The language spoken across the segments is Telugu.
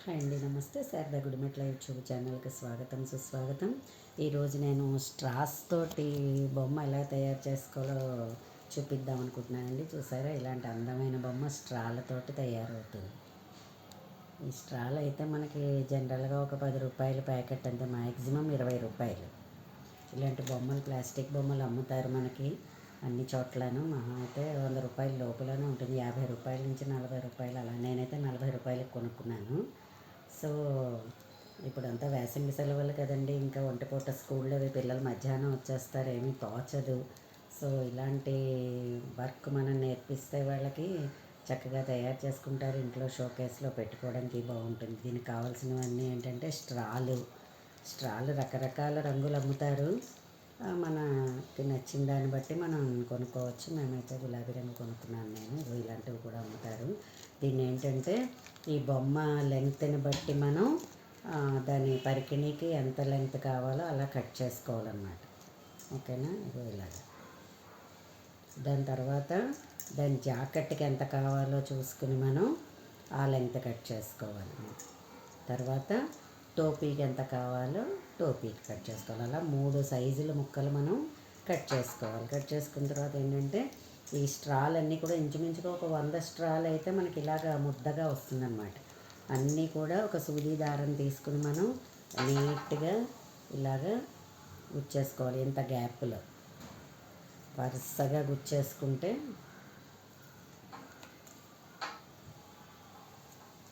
హాయ్ అండి, నమస్తే. శారదా గుడిమెట్ల యూట్యూబ్ ఛానల్కి స్వాగతం, సుస్వాగతం. ఈరోజు నేను స్ట్రాస్ తోటి బొమ్మ ఎలా తయారు చేసుకోవాలో చూపిద్దాం అనుకుంటున్నానండి. చూసారా, ఇలాంటి అందమైన బొమ్మ స్ట్రాలతోటి తయారవుతుంది. ఈ స్ట్రాలు అయితే మనకి జనరల్గా ఒక 10 రూపాయల ప్యాకెట్, అంతే, మ్యాక్సిమం 20 రూపాయలు. ఇలాంటి బొమ్మలు, ప్లాస్టిక్ బొమ్మలు అమ్ముతారు మనకి అన్ని చోట్లను. మహా అయితే 100 రూపాయల లోపలనే ఉంటుంది. 50 రూపాయల నుంచి 40 రూపాయలు అలా. నేనైతే 40 రూపాయలకు కొనుక్కున్నాను. సో ఇప్పుడంతా వేసంగి సెలవులు కదండి, ఇంకా ఒంటిపూట స్కూల్లో పిల్లలు మధ్యాహ్నం వచ్చేస్తారు, ఏమీ తోచదు. సో ఇలాంటి వర్క్ మనం నేర్పిస్తే వాళ్ళకి చక్కగా తయారు చేసుకుంటారు. ఇంట్లో షోకేస్లో పెట్టుకోవడానికి బాగుంటుంది. దీనికి కావాల్సినవన్నీ ఏంటంటే స్ట్రాలు రకరకాల రంగులు అమ్ముతారు. మనకి నచ్చిన దాన్ని బట్టి మనం కొనుక్కోవచ్చు. మేమైతే గులాబీ రంగు కొనుక్కున్నాను నేను. ఇలాంటివి కూడా అమ్ముతారు. దీన్ని ఏంటంటే ఈ బొమ్మ లెంగ్త్ని బట్టి మనం దాని పరికిణీకి ఎంత లెంగ్త్ కావాలో అలా కట్ చేసుకోవాలన్నమాట. ఓకేనా, ఇలాగ. దాని తర్వాత దాని జాకెట్కి ఎంత కావాలో చూసుకుని మనం ఆ లెంగ్త్ కట్ చేసుకోవాలి. తర్వాత టోపీకి ఎంత కావాలో టోపీకి కట్ చేసుకోవాలి. అలా 3 సైజుల ముక్కలు మనం కట్ చేసుకోవాలి. కట్ చేసుకున్న తర్వాత ఏంటంటే ఈ స్ట్రాలన్నీ కూడా ఇంచుమించుగా ఒక 100 స్ట్రాలు అయితే మనకి ఇలాగ ముద్దగా వస్తుందన్నమాట. అన్నీ కూడా ఒక సూది దారం తీసుకుని మనం నీట్గా ఇలాగ గుచ్చేసుకోవాలి. ఇంత గ్యాప్లో వరుసగా గుచ్చేసుకుంటే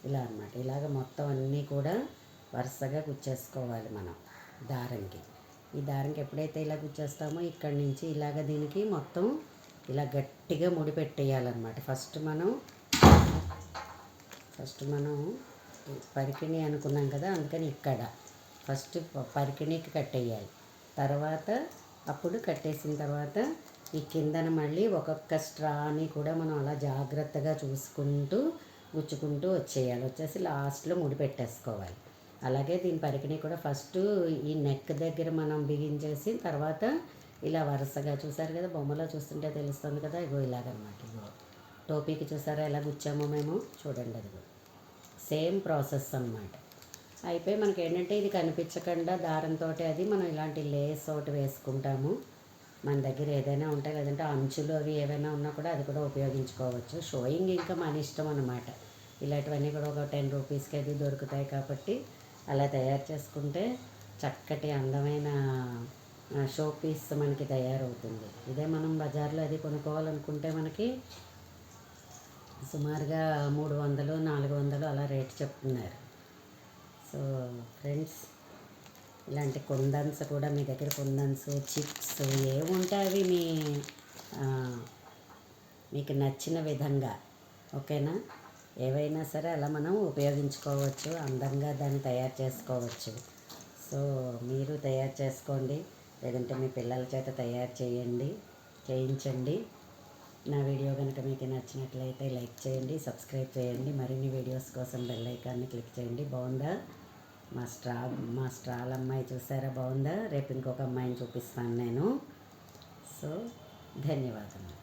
ఇలా అన్నమాట. ఇలాగ మొత్తం అన్నీ కూడా వరుసగా గుచ్చేసుకోవాలి మనం దారంకి. ఈ దారంకి ఎప్పుడైతే ఇలా గుచ్చేస్తామో ఇక్కడి నుంచి ఇలాగ దీనికి మొత్తం ఇలా గట్టిగా ముడి పెట్టేయాలన్నమాట. ఫస్ట్ మనం పరికిణి అనుకున్నాం కదా, అందుకని ఇక్కడ ఫస్ట్ పరికిణికి కట్టేయాలి. తర్వాత అప్పుడు కట్టేసిన తర్వాత ఈ కిందన మళ్ళీ ఒక్కొక్క స్ట్రాని కూడా మనం అలా జాగ్రత్తగా చూసుకుంటూ గుచ్చుకుంటూ వచ్చేసి లాస్ట్లో ముడి పెట్టేసుకోవాలి. అలాగే దీని పరికిణి కూడా ఫస్ట్ ఈ నెక్ దగ్గర మనం బిగించేసి తర్వాత ఇలా వరుసగా, చూసారు కదా, బొమ్మలో చూస్తుంటే తెలుస్తుంది కదా, ఇలాగనమాట. టోపీకి చూసారా ఎలా గుచ్చామో మేము, చూడండి, అదిగో సేమ్ ప్రాసెస్ అన్నమాట. అయిపోయి మనకి ఏంటంటే ఇది కనిపించకుండా దారంతో అది మనం ఇలాంటి లేస్ ఒకటి వేసుకుంటాము. మన దగ్గర ఏదైనా ఉంటాయి, లేదంటే అంచులు అవి ఏవైనా ఉన్నా కూడా అది కూడా ఉపయోగించుకోవచ్చు. షోయింగ్ ఇంకా మన ఇష్టం అన్నమాట. ఇలాంటివన్నీ కూడా ఒక 10 రూపీస్కి అది దొరుకుతాయి కాబట్టి అలా తయారు చేసుకుంటే చక్కటి అందమైన షో పీస్ మనకి తయారవుతుంది. ఇదే మనం బజార్లో అది కొనుక్కోవాలనుకుంటే మనకి సుమారుగా 300, 400 అలా రేట్ చెప్తున్నారు. సో ఫ్రెండ్స్, ఇలాంటి కుందన్స్ కూడా మీ దగ్గర కుందన్స్, చిప్స్ ఏముంటే అవి మీకు నచ్చిన విధంగా, ఓకేనా, ఏవైనా సరే అలా మనం ఉపయోగించుకోవచ్చు. అందంగా దాన్ని తయారు చేసుకోవచ్చు. సో మీరు తయారు చేసుకోండి, లేదంటే మీ పిల్లల చేత తయారు చేయించండి. నా వీడియో కనుక మీకు నచ్చినట్లయితే లైక్ చేయండి, సబ్స్క్రైబ్ చేయండి. మరిన్ని వీడియోస్ కోసం బెల్ ఐకాన్ని క్లిక్ చేయండి. బాగుందా మా స్ట్రాల్ అమ్మాయి, చూసారా, బాగుందా? రేపు ఇంకొక అమ్మాయిని చూపిస్తాను నేను. సో ధన్యవాదాలు.